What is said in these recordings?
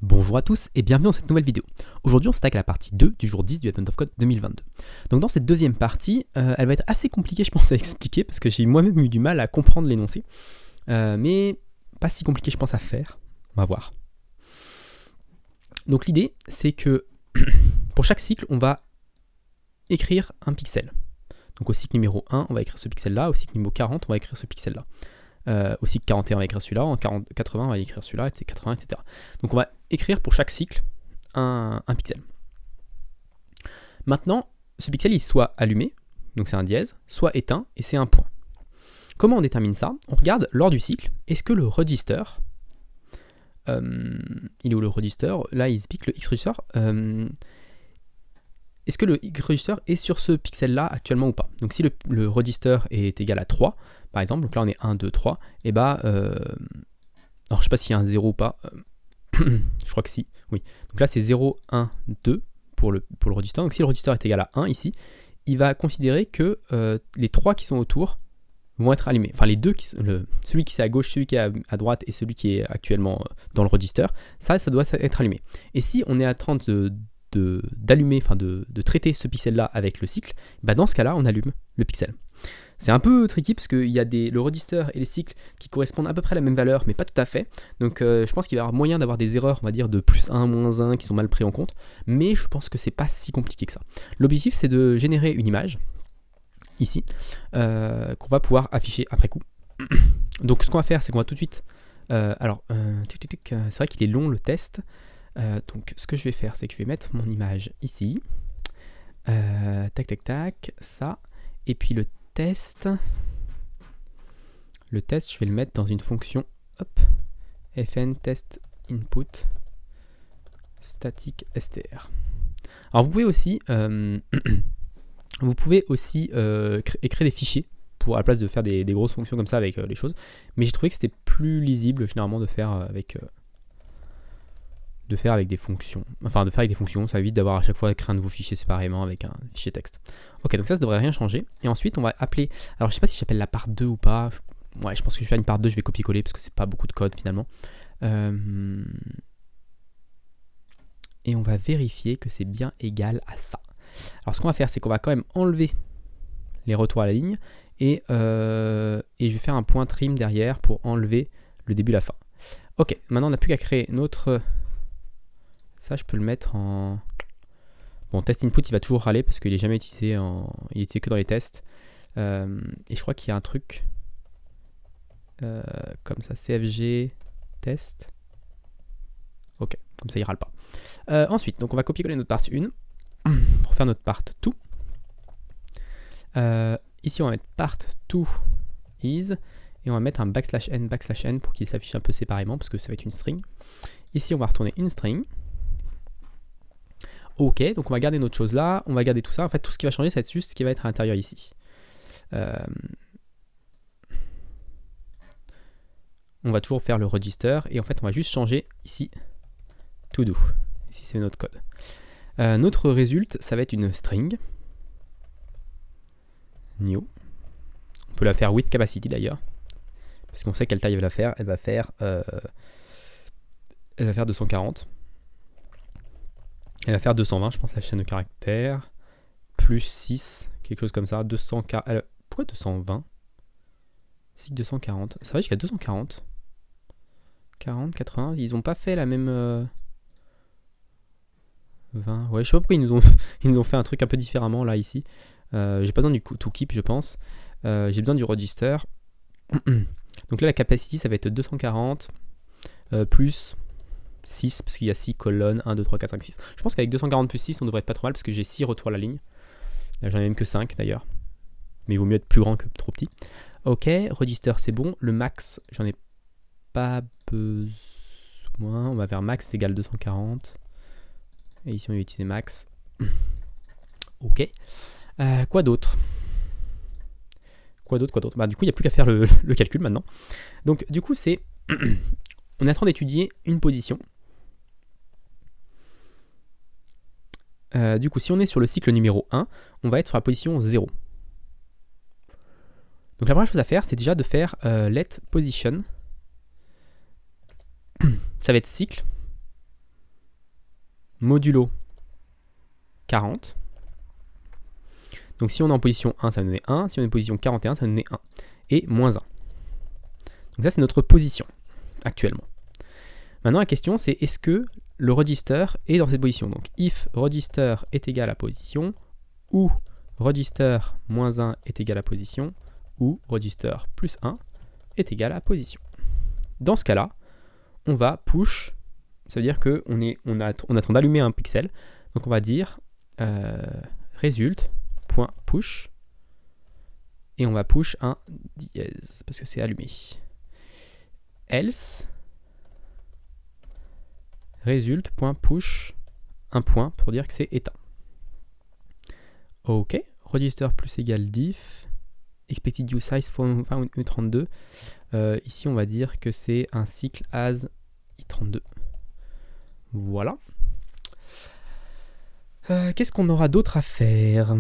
Bonjour à tous et bienvenue dans cette nouvelle vidéo. Aujourd'hui on s'attaque à la partie 2 du jour 10 du Advent of Code 2022. Donc dans cette deuxième partie, elle va être assez compliquée je pense à expliquer parce que j'ai moi-même eu du mal à comprendre l'énoncé. Mais pas si compliqué je pense à faire, on va voir. Donc l'idée c'est que pour chaque cycle on va écrire un pixel. Donc au cycle numéro 1 on va écrire ce pixel là, au cycle numéro 40 on va écrire ce pixel là. Au cycle 41 on va écrire celui-là, en 80 on va écrire celui-là, etc., 80, etc. Donc on va écrire pour chaque cycle un pixel. Maintenant, ce pixel il soit allumé, donc c'est un dièse, soit éteint, et c'est un point. Comment on détermine ça? On regarde lors du cycle, est-ce que le register, il est où le register? Là il se pique le X-register. Est-ce que le X-register est sur ce pixel-là actuellement ou pas? Donc si le register est égal à 3, par exemple, donc là on est 1, 2, 3, et bah, alors je sais pas s'il y a un 0 ou pas, je crois que si, oui. Donc là c'est 0, 1, 2 pour le register, donc si le register est égal à 1 ici, il va considérer que les 3 qui sont autour vont être allumés. Enfin les deux, celui qui est à gauche, celui qui est à droite et celui qui est actuellement dans le register, ça doit être allumé. Et si on est à 30 d'allumer, enfin de traiter ce pixel là avec le cycle, bah dans ce cas là on allume le pixel. C'est un peu tricky parce qu'il y a le register et les cycles qui correspondent à peu près à la même valeur mais pas tout à fait, donc je pense qu'il va y avoir moyen d'avoir des erreurs on va dire de plus 1, moins 1 qui sont mal pris en compte, mais je pense que c'est pas si compliqué que ça. L'objectif c'est de générer une image ici qu'on va pouvoir afficher après coup. Donc ce qu'on va faire c'est qu'on va tout de suite c'est vrai qu'il est long le test. Donc ce que je vais faire c'est que je vais mettre mon image ici, tac tac tac, ça, et puis le test je vais le mettre dans une fonction, hop, fn test input static str. Alors vous pouvez aussi écrire des fichiers pour, à la place de faire des grosses fonctions comme ça avec les choses, mais j'ai trouvé que c'était plus lisible généralement de faire avec des fonctions. Ça évite d'avoir à chaque fois à créer un nouveau fichier séparément avec un fichier texte. Ok, donc ça devrait rien changer. Et ensuite, on va appeler. Alors, je sais pas si j'appelle la part 2 ou pas. Ouais, je pense que je vais faire une part 2, je vais copier-coller parce que c'est pas beaucoup de code finalement. Et on va vérifier que c'est bien égal à ça. Alors, ce qu'on va faire, c'est qu'on va quand même enlever les retours à la ligne et je vais faire un point trim derrière pour enlever le début et la fin. Ok, maintenant on n'a plus qu'à créer notre. Ça, je peux le mettre en... Bon, test input, il va toujours râler parce qu'il n'est jamais utilisé il est utilisé que dans les tests. Et je crois qu'il y a un truc comme ça, cfg test. Ok, comme ça, il râle pas. Ensuite, donc on va copier-coller notre part 1 pour faire notre part 2. Ici, on va mettre part 2 is et on va mettre un \n pour qu'il s'affiche un peu séparément parce que ça va être une string. Ici, on va retourner une string. Ok, donc on va garder notre chose là, on va garder tout ça. En fait, tout ce qui va changer, ça va être juste ce qui va être à l'intérieur ici. On va toujours faire le register et en fait, on va juste changer ici to do. Ici, c'est notre code. Notre résulte, ça va être une string new. On peut la faire with capacity d'ailleurs, parce qu'on sait quelle taille elle va faire. Elle va faire 240. Elle va faire 220, je pense, la chaîne de caractères, plus 6, quelque chose comme ça, 240. Pourquoi 220? C'est 240. Ça va jusqu'à 240. 40, 80, ils n'ont pas fait la même 20. Ouais, je sais pas pourquoi ils nous ont fait un truc un peu différemment là, ici. J'ai pas besoin du to keep, je pense. J'ai besoin du register. Donc là, la capacity, ça va être 240 plus 6, parce qu'il y a 6 colonnes, 1, 2, 3, 4, 5, 6. Je pense qu'avec 240 plus 6, on devrait être pas trop mal, parce que j'ai 6 retours à la ligne. Là, j'en ai même que 5 d'ailleurs. Mais il vaut mieux être plus grand que trop petit. Ok, register c'est bon. Le max, j'en ai pas besoin. On va vers max égale 240. Et ici, on va utiliser max. Ok. Quoi d'autre? Bah, du coup, il n'y a plus qu'à faire le calcul maintenant. Donc, du coup, c'est... On est en train d'étudier une position. Du coup, si on est sur le cycle numéro 1, on va être sur la position 0. Donc la première chose à faire, c'est déjà de faire let position. Ça va être cycle modulo 40. Donc si on est en position 1, ça va donner 1. Si on est en position 41, ça va donner 1. Et moins 1. Donc ça, c'est notre position actuellement. Maintenant, la question, c'est est-ce que le register est dans cette position? Donc if register est égal à position, ou register moins 1 est égal à position, ou register plus 1 est égal à position. Dans ce cas-là, on va push, ça veut dire qu'on attend d'allumer un pixel, donc on va dire result.push, et on va push un dièse, parce que c'est allumé. Else, result.push, un point pour dire que c'est éteint. Ok, register plus égal diff, expected use size for 32. Ici, on va dire que c'est un cycle as i32. Voilà. Qu'est-ce qu'on aura d'autre à faire?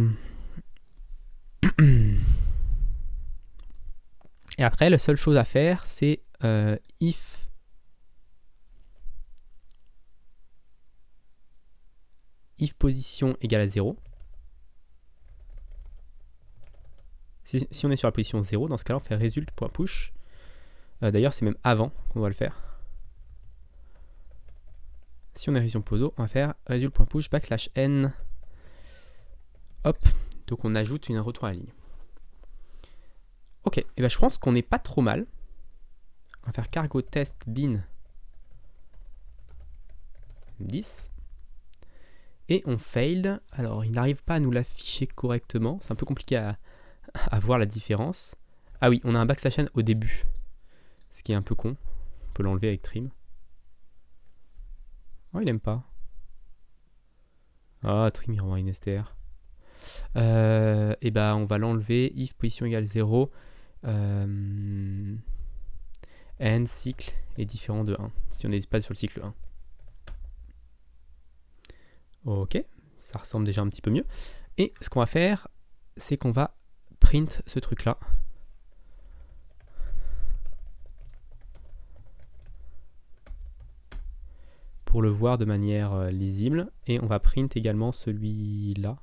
Et après, la seule chose à faire, c'est if position égale à 0. Si on est sur la position 0, dans ce cas-là, on fait result.push. D'ailleurs, c'est même avant qu'on va le faire. Si on est position poso, on va faire result.push /n. Hop, donc on ajoute une retour à la ligne. Ok, et ben je pense qu'on n'est pas trop mal. On va faire cargo test bin 10. Et on failed. Alors, il n'arrive pas à nous l'afficher correctement. C'est un peu compliqué à voir la différence. Ah oui, on a un \n au début. Ce qui est un peu con. On peut l'enlever avec trim. Oh, il aime pas. Ah, trim, il renvoie une str. Et ben, on va l'enlever. If position égale 0. N cycle est différent de 1. Si on n'est pas sur le cycle 1. Ok, ça ressemble déjà un petit peu mieux. Et ce qu'on va faire, c'est qu'on va print ce truc-là. Pour le voir de manière lisible. Et on va print également celui-là.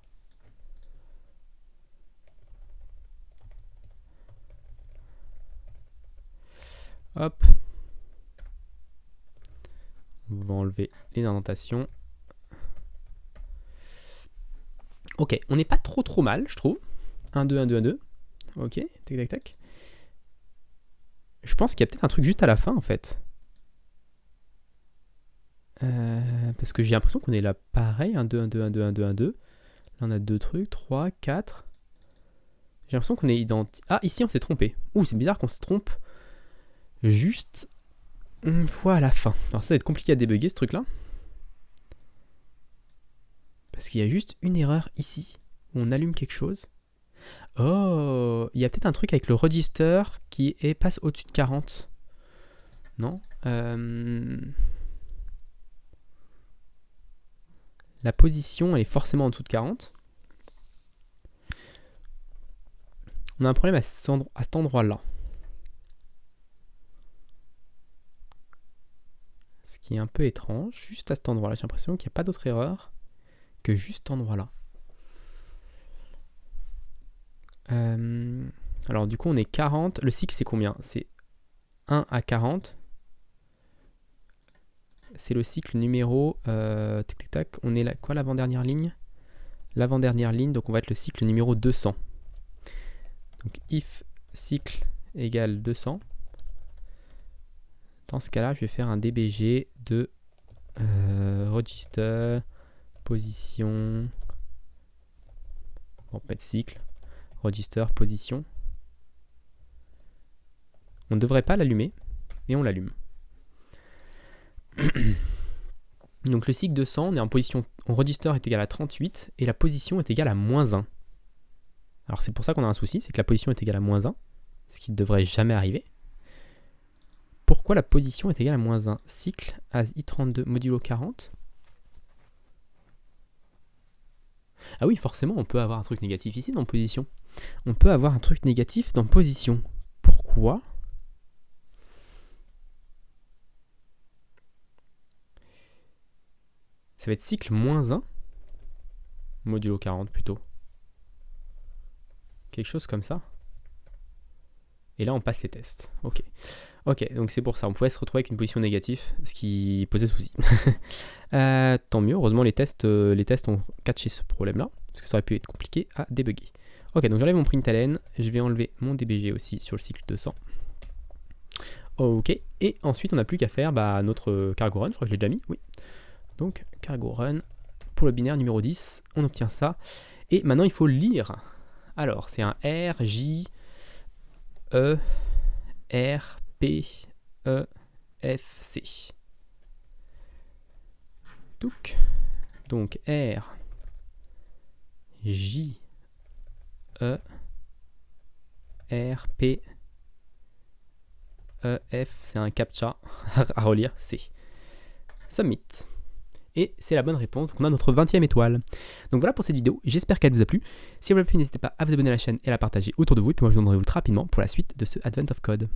Hop. On va enlever les indentations. Ok, on n'est pas trop mal, je trouve. 1, 2, 1, 2, 1, 2. Ok, tac, tac, tac. Je pense qu'il y a peut-être un truc juste à la fin, en fait. Parce que j'ai l'impression qu'on est là pareil. 1, 2, 1, 2, 1, 2, 1, 2, 1, 2. Là, on a 2 trucs. 3, 4. J'ai l'impression qu'on est identique. Ah, ici, on s'est trompé. Ouh, c'est bizarre qu'on se trompe juste une fois à la fin. Alors, ça va être compliqué à débugger, ce truc-là. Parce qu'il y a juste une erreur ici, où on allume quelque chose. Oh, il y a peut-être un truc avec le register qui passe au-dessus de 40. Non La position, elle est forcément en dessous de 40. On a un problème à cet endroit-là. Ce qui est un peu étrange, juste à cet endroit-là. J'ai l'impression qu'il n'y a pas d'autre erreur que juste cet endroit-là. Alors du coup on est 40. Le cycle c'est combien? C'est 1 à 40. C'est le cycle numéro... tac tac tac. On est là, quoi l'avant-dernière ligne? L'avant-dernière ligne, donc on va être le cycle numéro 200. Donc if cycle égale 200. Dans ce cas-là, je vais faire un dbg de register, position, on va mettre cycle, register, position. On ne devrait pas l'allumer, mais on l'allume. Donc le cycle 200, on est en position, on register est égal à 38 et la position est égale à -1. Alors c'est pour ça qu'on a un souci, c'est que la position est égale à -1, ce qui ne devrait jamais arriver. Pourquoi la position est égale à -1? Cycle as i32 modulo 40. Ah oui, forcément, on peut avoir un truc négatif ici dans position. On peut avoir un truc négatif dans position. Pourquoi? Ça va être cycle moins 1. Modulo 40 plutôt. Quelque chose comme ça. Et là, on passe les tests. Ok. Ok, donc c'est pour ça. On pouvait se retrouver avec une position négative, ce qui posait souci. Tant mieux. Heureusement, les tests ont catché ce problème-là, parce que ça aurait pu être compliqué à débugger. Ok, donc j'enlève mon println. Je vais enlever mon dbg aussi sur le cycle 200. Ok. Et ensuite, on n'a plus qu'à faire notre cargo run. Je crois que je l'ai déjà mis. Oui. Donc, cargo run. Pour le binaire numéro 10, on obtient ça. Et maintenant, il faut lire. Alors, c'est un R, J, E, R, P, E, F, C. Donc, R, J, E, R, P, E, F, c'est un captcha à relire, C. Submit. Et c'est la bonne réponse, donc on a notre 20e étoile. Donc voilà pour cette vidéo, j'espère qu'elle vous a plu. Si elle vous a plu, n'hésitez pas à vous abonner à la chaîne et à la partager autour de vous. Et puis moi je vous donnerai très rapidement pour la suite de ce Advent of Code.